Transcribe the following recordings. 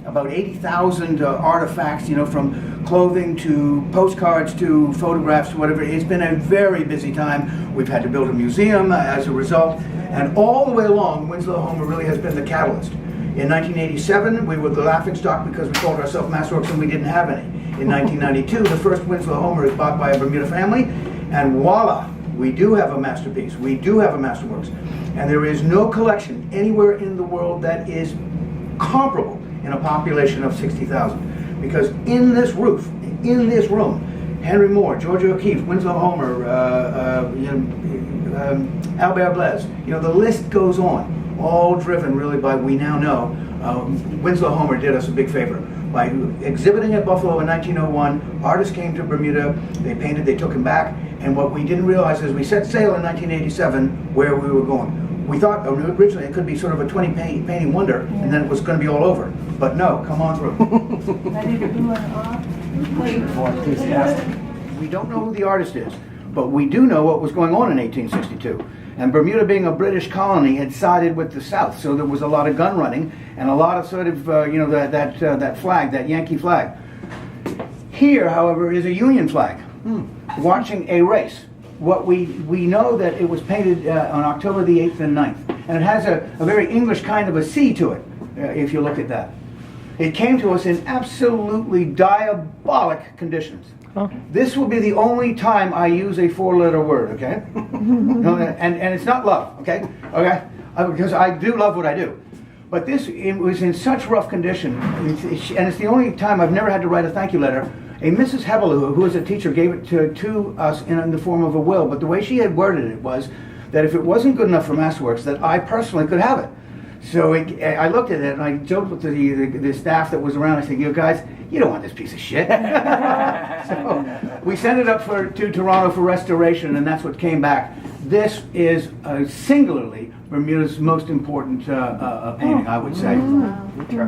About 80,000 artifacts, from clothing to postcards to photographs, whatever. It's been a very busy time. We've had to build a museum as a result, and all the way along, Winslow Homer really has been the catalyst. In 1987, we were the laughingstock because we called ourselves Masterworks and we didn't have any. In 1992, the first Winslow Homer is bought by a Bermuda family, and voila, we do have a masterpiece. We do have a Masterworks. And there is no collection anywhere in the world that is comparable in a population of 60,000. Because in this room, Henry Moore, Georgia O'Keeffe, Winslow Homer, Albert Blaise, the list goes on, all driven really by, we now know, Winslow Homer did us a big favor. By exhibiting at Buffalo in 1901, artists came to Bermuda, they painted, they took him back, and what we didn't realize is we set sail in 1987 where we were going. We thought originally it could be sort of a 20 painting wonder, and then it was going to be all over. But no, come on through. We don't know who the artist is, but we do know what was going on in 1862. And Bermuda, being a British colony, had sided with the South, so there was a lot of gun running and a lot of sort of that flag, that Yankee flag. Here, however, is a Union flag, watching a race. What we know that it was painted on October the 8th and 9th, and it has a very English kind of a C to it, if you look at that. It came to us in absolutely diabolic conditions. Huh. This will be the only time I use a four-letter word, okay? and it's not love, okay? Because I do love what I do. But it was in such rough condition, and it's the only time I've never had to write a thank you letter. A Mrs. Hebelu, who was a teacher, gave it to us in the form of a will, but the way she had worded it was that if it wasn't good enough for Masterworks, that I personally could have it. So I looked at it and I joked with the staff that was around. I said, "You guys, you don't want this piece of shit." So we sent it up to Toronto for restoration, and that's what came back. This is singularly Bermuda's most important painting, I would say,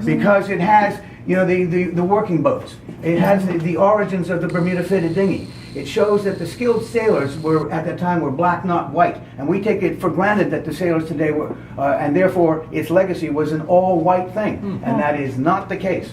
because it has the working boats. It has the origins of the Bermuda fitted dinghy. It shows that the skilled sailors at that time were black, not white, and we take it for granted that the sailors today were, and therefore its legacy was an all-white thing, and that is not the case.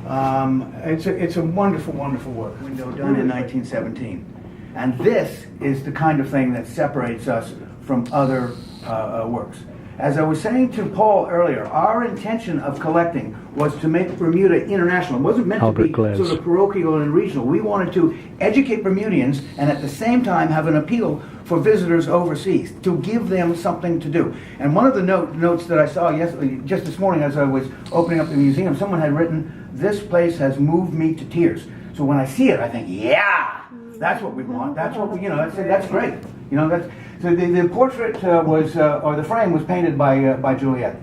It's a wonderful, wonderful work. Window done in 1917, and this is the kind of thing that separates us from other works. As I was saying to Paul earlier, our intention of collecting was to make Bermuda international. It wasn't meant to be sort of parochial and regional. We wanted to educate Bermudians and at the same time have an appeal for visitors overseas, to give them something to do. And one of the notes that I saw just this morning as I was opening up the museum, someone had written, "This place has moved me to tears." So when I see it, I think, yeah, that's what we want. That's what we, that's great. So the portrait or the frame was painted by Juliet.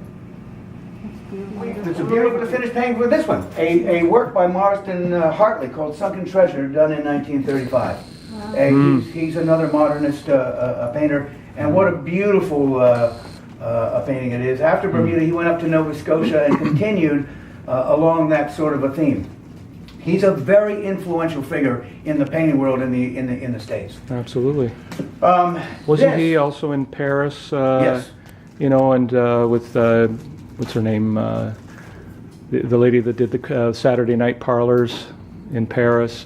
It's a beautiful finished painting with this one, a work by Marston Hartley called Sunken Treasure, done in 1935. Wow. He's another modernist painter, and what a beautiful painting it is. After Bermuda, he went up to Nova Scotia and continued along that sort of a theme. He's a very influential figure in the painting world in the States. Absolutely. Wasn't he also in Paris? Yes. And with what's her name? The lady that did the Saturday night parlors in Paris.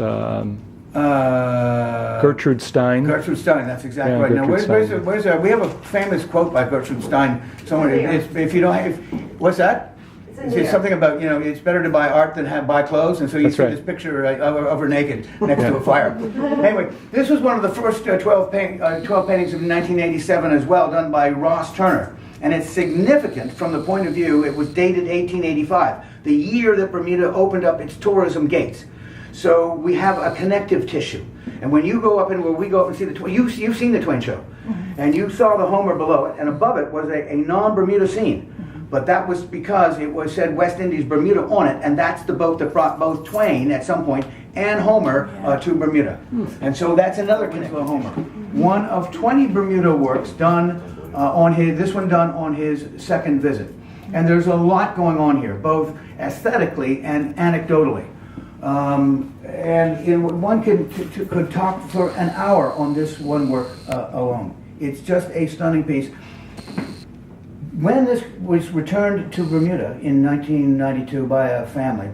Gertrude Stein. Gertrude Stein, that's exactly right. Now, where's we have a famous quote by Gertrude Stein. Somewhere. If you don't, what's that? It's something about, it's better to buy art than buy clothes, and so you see this picture of her naked next to a fire. Anyway, this was one of the first 12 paintings of 1987 as well, done by Ross Turner. And it's significant from the point of view, it was dated 1885, the year that Bermuda opened up its tourism gates. So we have a connective tissue. And when you go up and we go up and see the Twain, you've seen the Twain show, and you saw the Homer below it, and above it was a non-Bermuda scene. But that was because it was said West Indies, Bermuda on it, and that's the boat that brought both Twain at some point and Homer to Bermuda. And so that's another connection to Homer. One of 20 Bermuda works done this one done on his second visit. And there's a lot going on here, both aesthetically and anecdotally. One could talk for an hour on this one work alone. It's just a stunning piece. when this was returned to Bermuda in 1992 by a family,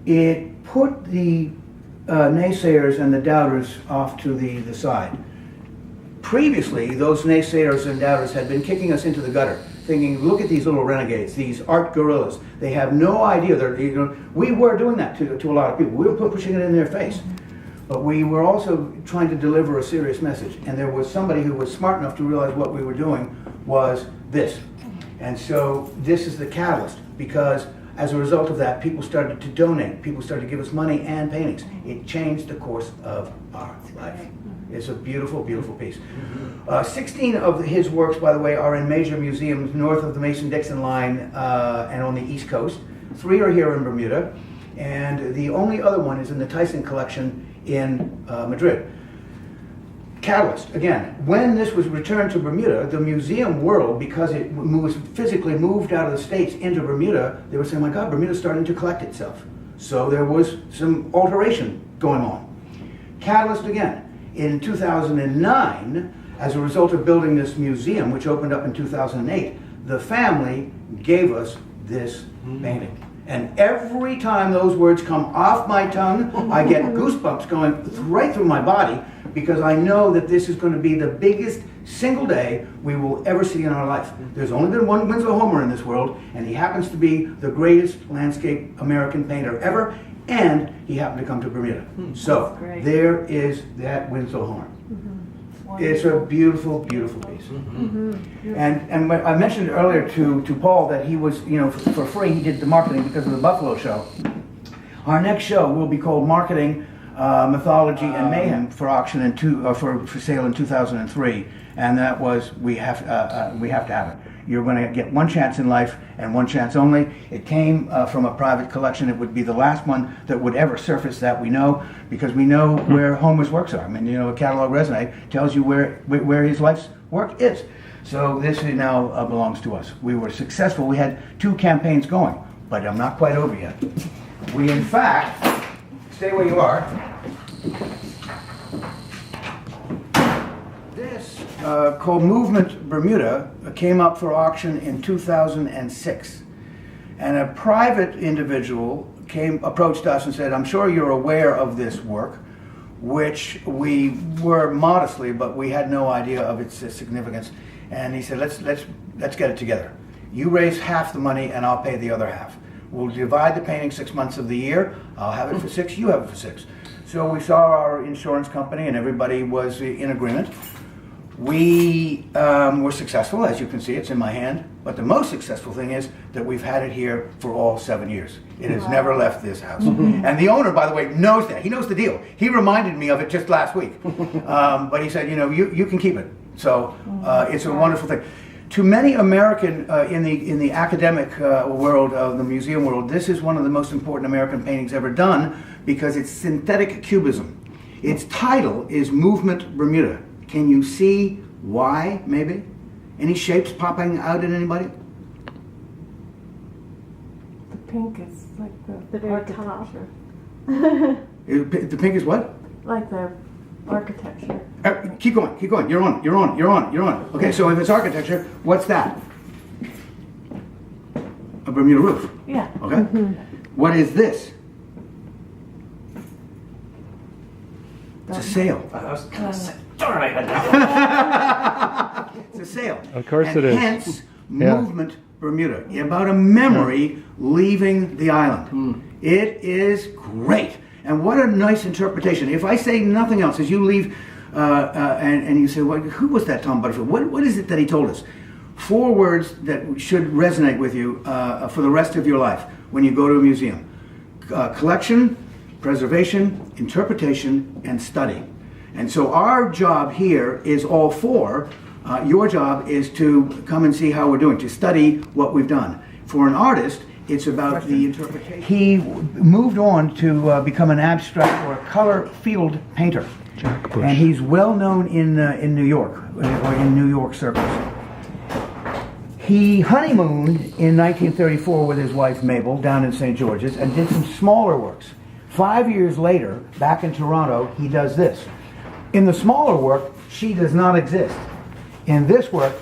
it put the naysayers and the doubters off to the side. Previously, those naysayers and doubters had been kicking us into the gutter, thinking, look at these little renegades, these art gorillas. They have no idea. We were doing that to a lot of people. We were pushing it in their face. But we were also trying to deliver a serious message. And there was somebody who was smart enough to realize what we were doing was this. And so this is the catalyst, because as a result of that, people started to donate. People started to give us money and paintings. It changed the course of our life. It's a beautiful, beautiful piece. 16 of his works, by the way, are in major museums north of the Mason-Dixon line and on the East Coast. 3 are here in Bermuda, and the only other one is in the Thyssen collection in Madrid. Catalyst, again, when this was returned to Bermuda, the museum world, because it was physically moved out of the States into Bermuda, they were saying, my God, Bermuda's starting to collect itself. So there was some alteration going on. Catalyst again. In 2009, as a result of building this museum, which opened up in 2008, the family gave us this painting. And every time those words come off my tongue, I get goosebumps going right through my body, because I know that this is going to be the biggest single day we will ever see in our life. There's only been one Winslow Homer in this world, and he happens to be the greatest landscape American painter ever, and he happened to come to Bermuda. So there is that Winslow Homer. It's a beautiful, beautiful piece. And I mentioned earlier to Paul that he was, for free, he did the marketing because of the Buffalo show. Our next show will be called Marketing, Mythology, and Mayhem for auction for sale in 2003. And that was, we have to have it. You're going to get one chance in life and one chance only. It came from a private collection. It would be the last one that would ever surface that we know, because we know where Homer's works are. I mean, a catalog resume tells you where his life's work is. So this now belongs to us. We were successful. We had 2 campaigns going, but I'm not quite over yet. We, in fact, stay where you are. This, called Movement Bermuda, came up for auction in 2006. And a private individual approached us and said, I'm sure you're aware of this work, which we were modestly, but we had no idea of its significance. And he said, let's get it together. You raise half the money and I'll pay the other half. We'll divide the painting 6 months of the year. I'll have it for 6, you have it for 6. So we saw our insurance company and everybody was in agreement. We were successful, as you can see, it's in my hand. But the most successful thing is that we've had it here for all 7 years. It has never left this house. And the owner, by the way, knows that. He knows the deal. He reminded me of it just last week. But he said, you can keep it. So it's a wonderful thing. To many American, in the academic world, the museum world, this is one of the most important American paintings ever done, because it's synthetic cubism. Its title is Movement Bermuda. Can you see why, maybe? Any shapes popping out at anybody? The pink is like the very top. architecture. The pink is what? Like the architecture. Keep going. You're on. Okay, so if it's architecture, what's that? A Bermuda roof. Yeah. Okay. What is this? It's a sail. I was gonna say, darn, I had that one. It's a sail. Of course and it is. Hence, Movement Bermuda. About a memory leaving the island. It is great. And what a nice interpretation. If I say nothing else, as you leave and you say, well, who was that Tom Butterfield? What is it that he told us? 4 words that should resonate with you for the rest of your life when you go to a museum. Collection, preservation, interpretation, and study. And so our job here is all 4. Your job is to come and see how we're doing, to study what we've done. For an artist, it's about the interpretation. He moved on to become an abstract or a color field painter. Jack Bush. And he's well known in New York, or in New York circles. He honeymooned in 1934 with his wife Mabel down in St. George's and did some smaller works. 5 years later, back in Toronto, he does this. In the smaller work, she does not exist. In this work,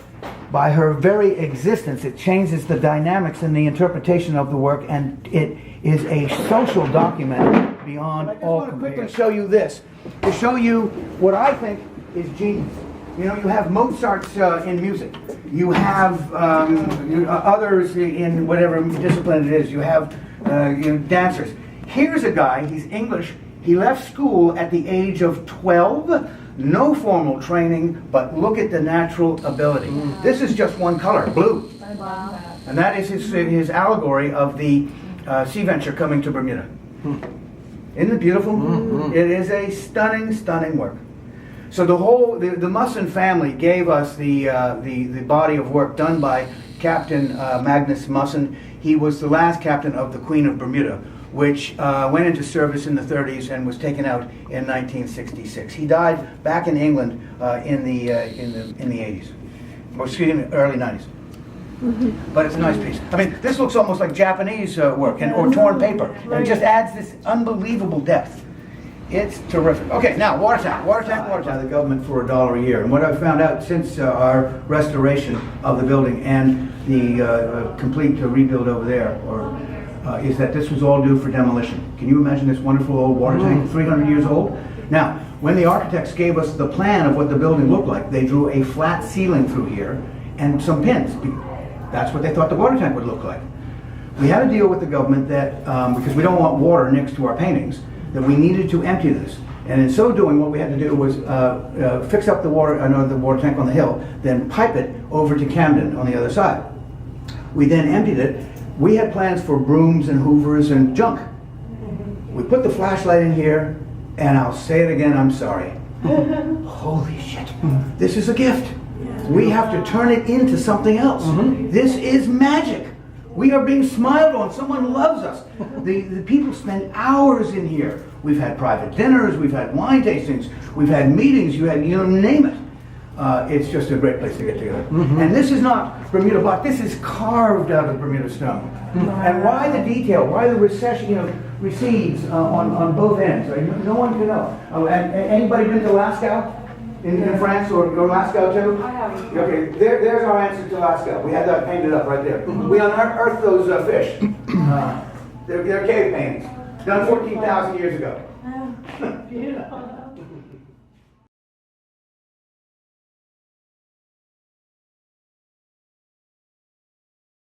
by her very existence, it changes the dynamics and the interpretation of the work, and it is a social document beyond all compare. I just want to quickly show you this, to show you what I think is genius. You know, you have Mozart's in music. You have others in whatever discipline it is. You have dancers. Here's a guy, he's English. He left school at the age of 12. No formal training, but look at the natural ability. This is just one color, blue. Wow. And that is his allegory of the sea venture coming to Bermuda. Isn't it beautiful? It is a stunning, stunning work. So the Musson family gave us the body of work done by Captain Magnus Musson. He was the last captain of the Queen of Bermuda, which went into service in the 30s and was taken out in 1966. He died back in England in the 80s, or excuse me, early 90s. But it's a nice piece. I mean, this looks almost like Japanese work or torn paper, and it just adds this unbelievable depth. It's terrific. Okay, now water tank. By the government for $1 a year. And what I've found out since our restoration of the building and the complete rebuild over there, is that this was all due for demolition. Can you imagine this wonderful old water tank, 300 years old? Now, when the architects gave us the plan of what the building looked like, they drew a flat ceiling through here and some pins. That's what they thought the water tank would look like. We had a deal with the government that, because we don't want water next to our paintings, that we needed to empty this. And in so doing, what we had to do was fix up the water tank on the hill, then pipe it over to Camden on the other side. We then emptied it. We had plans for brooms and hoovers and junk. We put the flashlight in here, and I'll say it again, I'm sorry. Holy shit, this is a gift. We have to turn it into something else. This is magic. We are being smiled on. Someone loves us. The people spend hours in here. We've had private dinners, we've had wine tastings, we've had meetings, you name it. It's just a great place to get together. And this is not Bermuda block, this is carved out of Bermuda stone. And why the detail, why the recedes on both ends? No one can know. Anybody been to Lascaux in France or Lascaux too? I haven't. Okay, there's our answer to Lascaux. We had that painted up right there. We unearthed those fish. They're cave paintings, done 14,000 years ago. Beautiful.